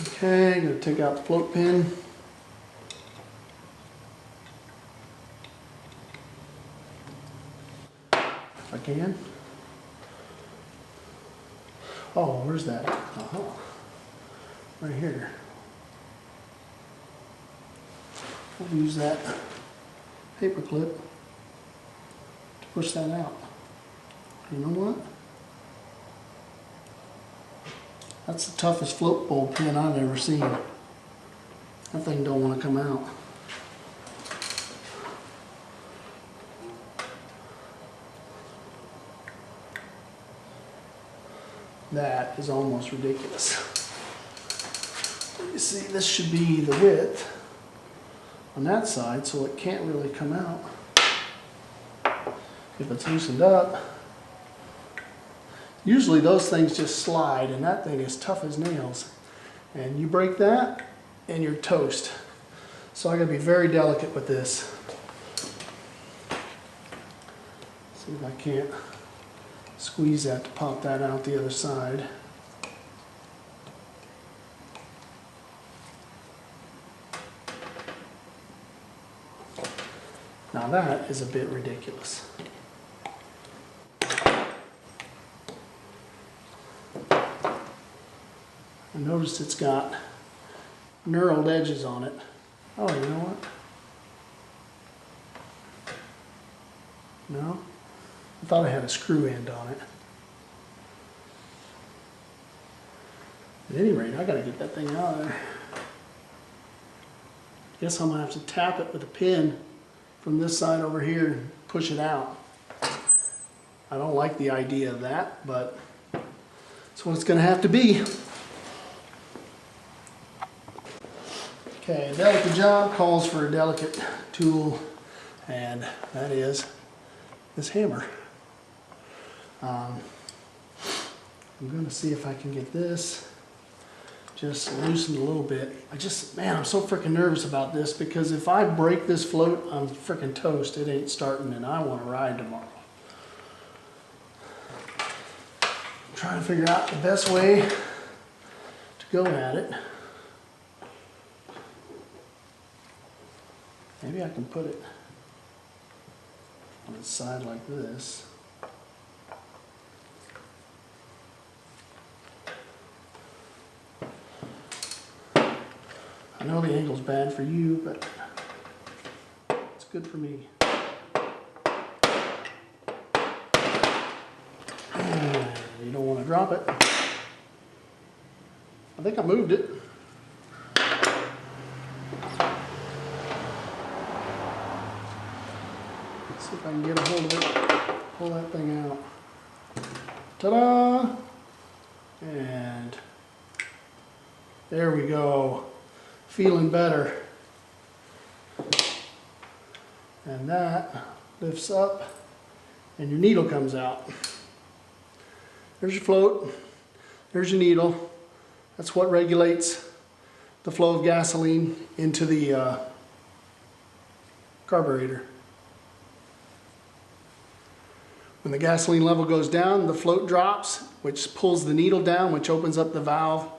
Okay, gonna take out the float pin. If I can. Oh, where's that? Right here. I'll use that paper clip to push that out. You know what? That's the toughest float bowl pin I've ever seen. That thing don't want to come out. That is almost ridiculous. You see, this should be the width on that side, so it can't really come out if it's loosened up. Usually those things just slide, and that thing is tough as nails. And you break that, and you're toast. So I gotta be very delicate with this. See if I can't squeeze that to pop that out the other side. Now that is a bit ridiculous. I noticed it's got knurled edges on it. Oh, you know what? No? I thought I had a screw end on it. At any rate, I gotta get that thing out of there. Guess I'm gonna have to tap it with a pin from this side over here and push it out. I don't like the idea of that, but it's what it's gonna have to be. Okay, a delicate job calls for a delicate tool, and that is this hammer. I'm going to see if I can get this just loosened a little bit. Man, I'm so freaking nervous about this, because if I break this float, I'm freaking toast. It ain't starting, and I want to ride tomorrow. I'm trying to figure out the best way to go at it. Maybe I can put it on its side like this. I know the angle's bad for you, but it's good for me. And you don't want to drop it. I think I moved it. Let's see if I can get a hold of it, pull that thing out. Ta-da! And there we go. Feeling better. And that lifts up and your needle comes out. There's your float, there's your needle. That's what regulates the flow of gasoline into the carburetor. When the gasoline level goes down, the float drops, which pulls the needle down, which opens up the valve.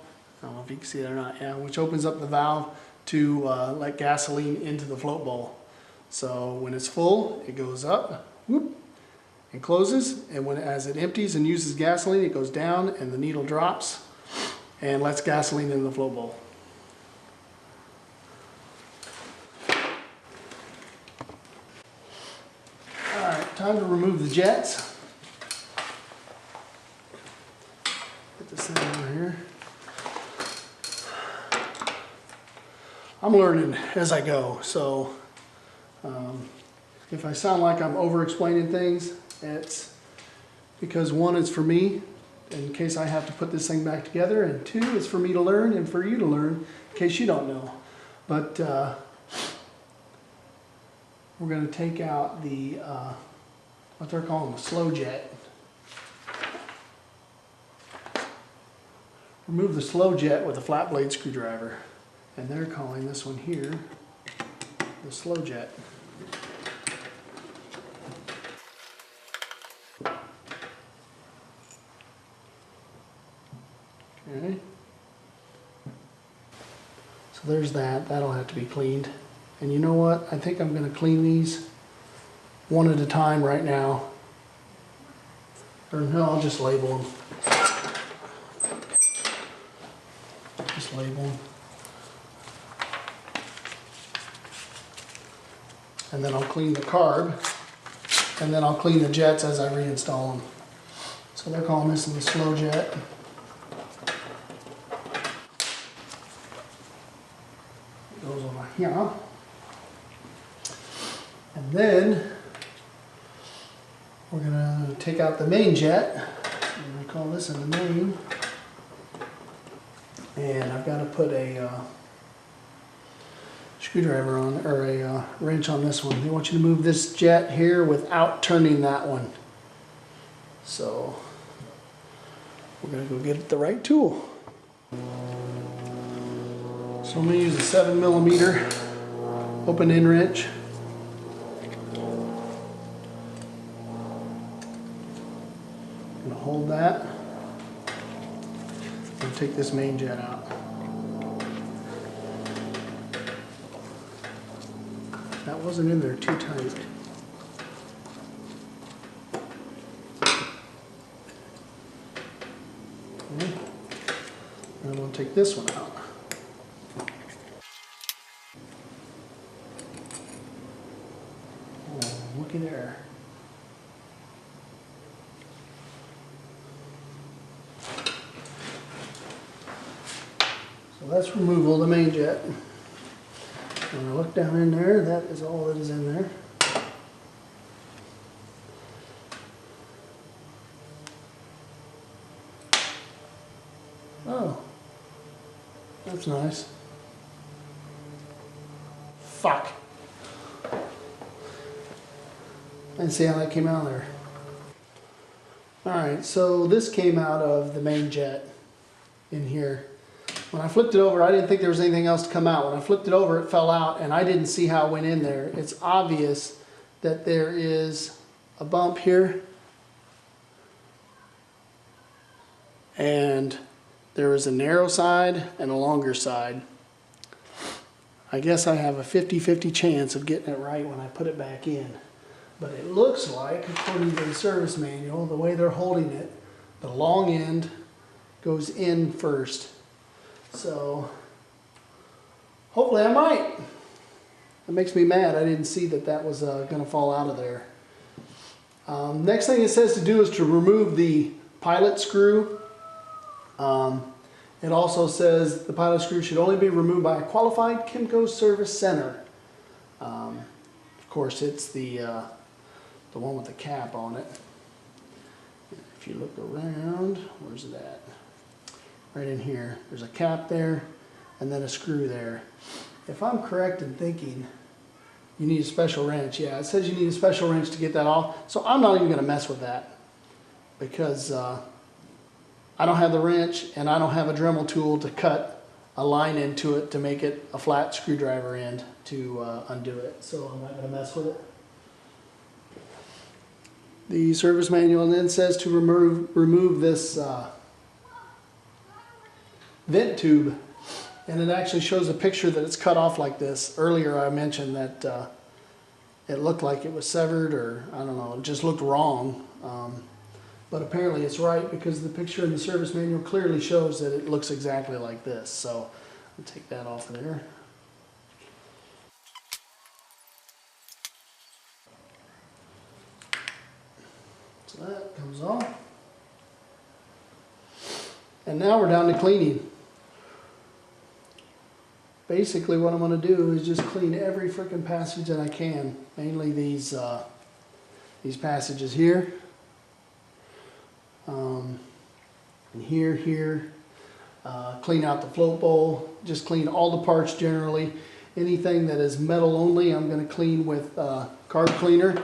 I don't know if you can see it or not, yeah, which opens up the valve to let gasoline into the float bowl. So when it's full, it goes up, whoop, and closes, and as it empties and uses gasoline, it goes down and the needle drops and lets gasoline into the float bowl. Alright, time to remove the jets. Put this thing over here. I'm learning as I go, so if I sound like I'm over-explaining things, it's because one, it's for me, in case I have to put this thing back together, and two, it's for me to learn and for you to learn, in case you don't know. But we're going to take out the, what they're calling the slow jet. Remove the slow jet with a flat blade screwdriver. And they're calling this one here the slow jet. Okay. So there's that. That'll have to be cleaned. And you know what? I think I'm going to clean these one at a time right now. Or no, I'll just label them. Just label them. And then I'll clean the carb. And then I'll clean the jets as I reinstall them. So they're calling this the slow jet. It goes over here. And then we're going to take out the main jet. I'm going to call this in the main. And I've got to put a screwdriver on, or a wrench on this one. They want you to move this jet here without turning that one. So we're going to go get the right tool. So I'm going to use a 7mm open end wrench. I'm going to hold that and take this main jet out. That wasn't in there too tight. Okay. And we'll take this one out. Oh, looky there. So that's removal of the main jet. When I look down in there, that is all that is in there. Oh, that's nice. Fuck. I didn't see how that came out there. Alright, so this came out of the main jet in here. When I flipped it over, I didn't think there was anything else to come out. When I flipped it over, it fell out, and I didn't see how it went in there. It's obvious that there is a bump here, and there is a narrow side and a longer side. I guess I have a 50-50 chance of getting it right when I put it back in. But it looks like, according to the service manual, the way they're holding it, the long end goes in first. So, hopefully I'm right. That makes me mad. I didn't see that that was going to fall out of there. Next thing it says to do is to remove the pilot screw. It also says the pilot screw should only be removed by a qualified Kimco service center. Of course, it's the one with the cap on it. If you look around, where's it at? Right in here. There's a cap there and then a screw there. If I'm correct in thinking you need a special wrench, yeah, it says you need a special wrench to get that off. So I'm not even going to mess with that because I don't have the wrench and I don't have a Dremel tool to cut a line into it to make it a flat screwdriver end to undo it. So I'm not going to mess with it. The service manual then says to remove this vent tube, and it actually shows a picture that it's cut off like this. Earlier I mentioned that it looked like it was severed, or I don't know, it just looked wrong. But apparently it's right because the picture in the service manual clearly shows that it looks exactly like this. So I'll take that off of there. So that comes off. And now we're down to cleaning. Basically what I'm going to do is just clean every freaking passage that I can. Mainly these passages here. And here. Clean out the float bowl. Just clean all the parts generally. Anything that is metal only I'm going to clean with carb cleaner.